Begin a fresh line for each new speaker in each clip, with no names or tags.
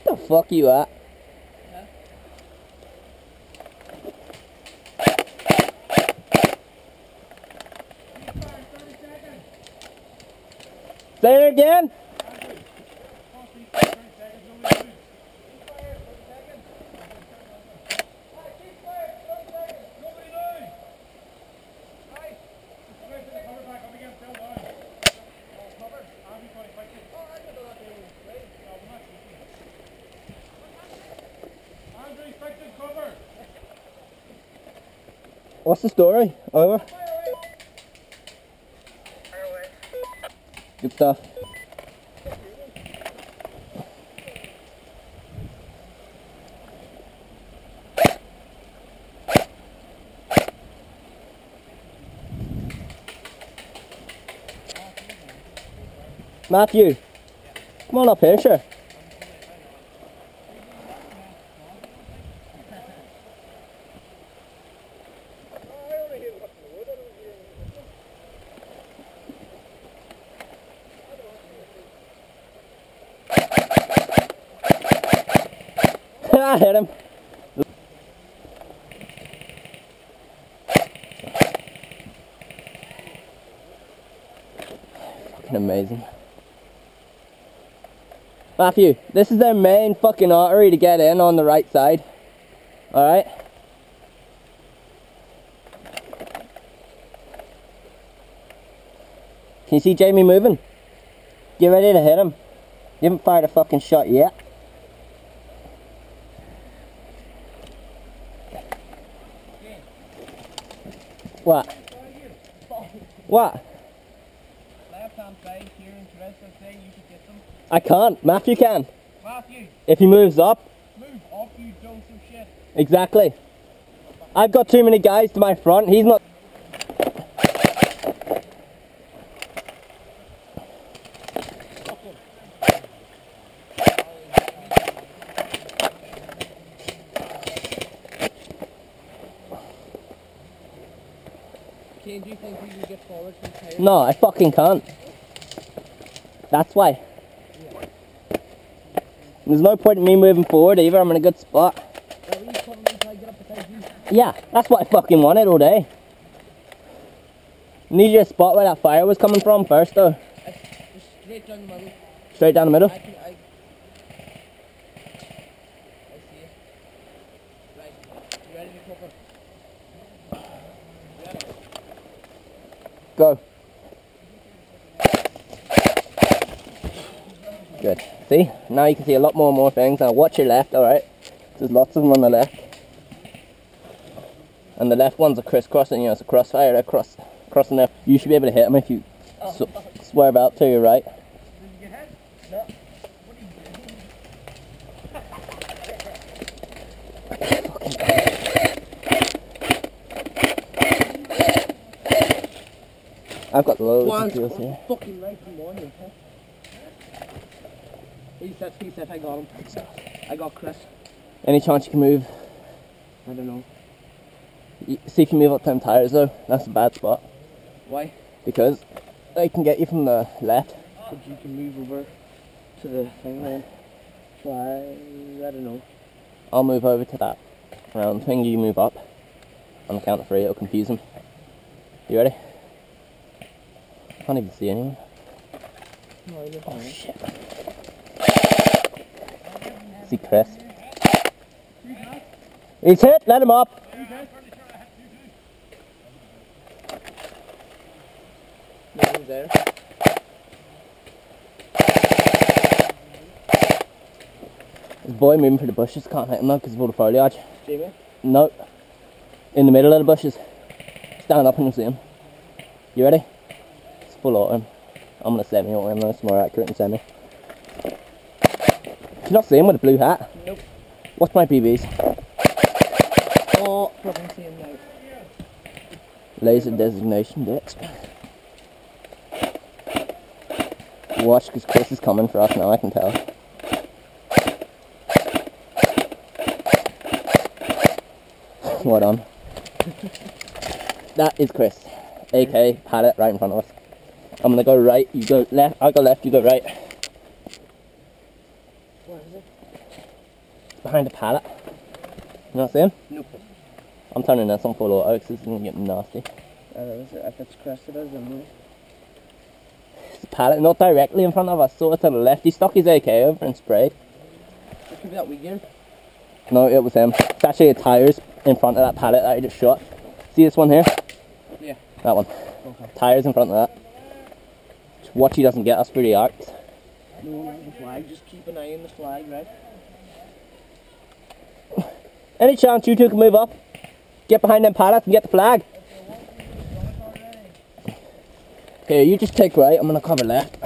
The fuck you at? Say it again. What's the story? Over. Good stuff. Matthew, come on up here, sure. I hit him. Fucking amazing. Matthew, this is their main fucking artery to get in on the right side. Alright? Can you see Jamie moving? Get ready to hit him. You haven't fired a fucking shot yet. What? What?
Left-hand side here and to rest of the you should get them.
I can't. Matthew can.
Matthew!
If he moves up.
Move up, you dose of shit.
Exactly. I've got too many guys to my front. He's not.
Can you think you can get forward from here?
No, I fucking can't. That's why. There's no point in me moving forward either. I'm in a good spot. Yeah, that's what I fucking wanted all day. Need you a spot where that fire was coming from first though.
Just straight down the middle.
Straight down the middle?
I see it. Right, you ready to cover? Ready?
Go. Good. See? Now you can see a lot more things. Now watch your left, alright? There's lots of them on the left. And the left one's a crisscrossing, you know, it's a crossfire crossing there. You should be able to hit them if you swerve out to your right.
Did you get hit? No.
I've got loads of kills here.
Fucking right from morning, huh? He said I got him. I got Chris.
Any chance you can move?
I don't know.
See if you move up them tires though, that's a bad spot.
Why?
Because they can get you from the left.
But you can move over to the thing then. Try, I don't know.
I'll move over to that round thing, you move up. On the count of 3, it'll confuse them. You ready? Can't even see anyone.
No, I don't
Oh
know.
shit. See Chris. He's hit, let him up.
No one's there.
There's a boy moving through the bushes, can't hit him though because of all the foliage.
Jamie?
No. In the middle of the bushes. Stand up and you'll see him. You ready? It's full auto. I'm gonna semi-auto him though, it's more accurate than semi. Did you not see him with a blue hat?
Nope.
What's my BBs?
Oh, fucking see him now.
Laser designation, bitch. Watch, because Chris is coming for us now, I can tell. Well done. That is Chris. AK, pallet, right in front of us. I'm gonna go right, you go left, I'll go left, you go right.
What is it?
It's behind the pallet. You know what I'm saying?
Nope.
I'm turning this on full auto because it's going to get nasty.
If it's crested as a move.
It's a pallet, not directly in front of us, sort of to the left. He stuck his AK over and sprayed.
It could be that weekend.
No, it was him. It's actually the tyres in front of that pallet that I just shot. See this one here?
Yeah.
That one.
Okay.
Tyres in front of that. Just watch he doesn't get us through the arcs.
No, the flag. Just keep an eye on the flag, right?
Any chance you two can move up? Get behind them pallets and get the flag. Here, you just take right, I'm gonna cover left.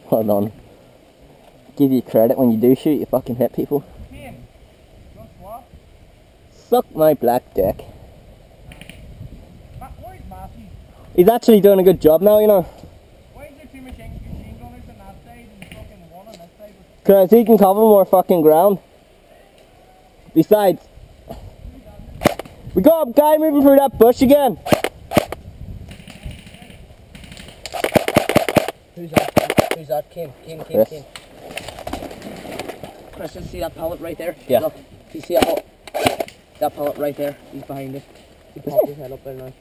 Hold on. Give you credit when you do shoot, you fucking hit people. Suck my black dick. He's actually doing a good job now, you know.
Why is there too much machine gunners on that side and fucking one on this side?
Because he can cover more fucking ground. Besides, we got a guy moving through that bush again.
Who's that? Who's that? Kim.
Chris.
Chris, you see that pallet right there?
Yeah.
Look, you see that pallet right there? He's behind it. He popped his head up there now.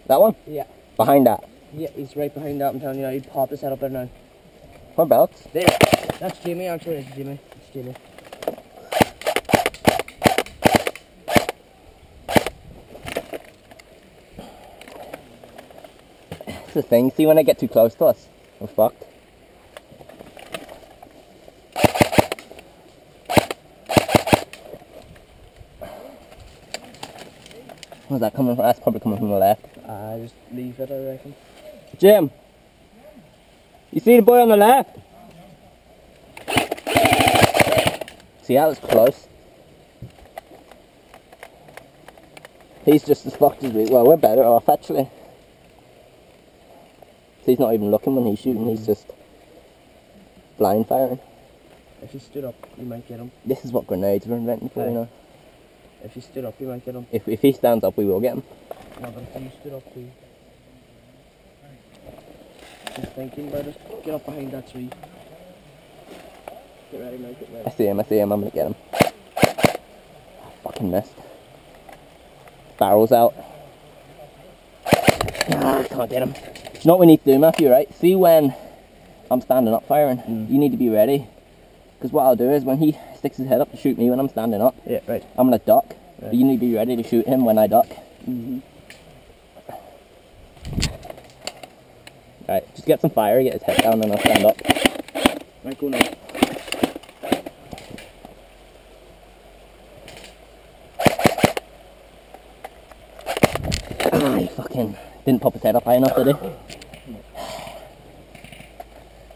That one?
Yeah.
Behind that.
Yeah, he's right behind that, I'm telling you now. He popped his head up there now.
Whereabouts?
There. That's Jimmy, actually. It's Jimmy. It's Jimmy.
That's the thing. See, when they get too close to us, we're fucked. Where's that coming from? That's probably coming from the left.
Just leave it, I reckon.
Jim, you see the boy on the left? See, that was close. He's just as fucked as we. Well, we're better off actually. He's not even looking when he's shooting. He's just blind firing.
If he stood up, you might get him.
This is what grenades were invented for, you know.
If he stood up, you might get him.
If he stands up, we will get him.
No, but if you stood up too. Just thinking about it. Get up behind that tree. Get ready, mate, get ready.
I see him, I'm gonna get him. Fucking missed. Barrel's out. Ah, can't get him. Do you know what we need to do, Matthew, right? See when I'm standing up firing, you need to be ready. Because what I'll do is when he sticks his head up to shoot me when I'm standing up,
Yeah, right.
I'm gonna duck.
Right.
But you need to be ready to shoot him when I duck. Right, just get some fire, get his head down and I'll stand up.
Right, go now.
Ah, he fucking didn't pop his head up high enough, did he?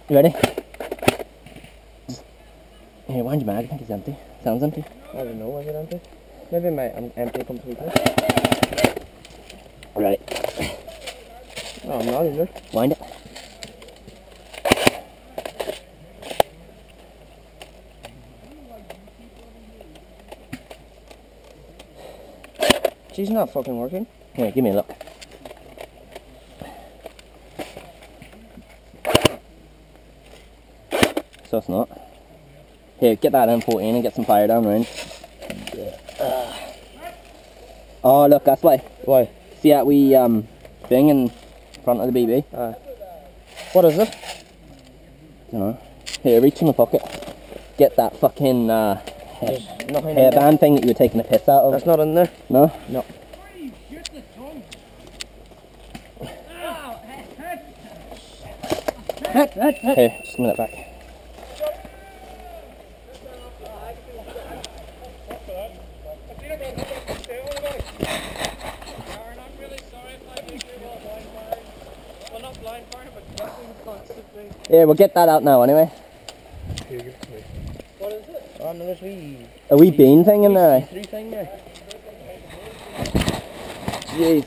You ready? Here, wind your mag, I think it's empty. Sounds empty.
I don't know, is it empty? Maybe I'm empty completely.
Right,
No, I'm not either.
wind it.
She's not fucking working.
Here, give me a look. So it's not. Here, get that M14 and get some fire down range. Oh look, that's why.
Why?
See that wee thing in front of the BB?
What is it?
Dunno. Here, reach in the pocket. Get that fucking
There's nothing in there.
hairband thing that you were taking a piss out of.
That's not in there.
No?
No.
Here, just a minute back. Yeah, we'll get that out now anyway.
What is it? Oh, no, there's
A wee bean thing in there.
three thing there.
Jeez.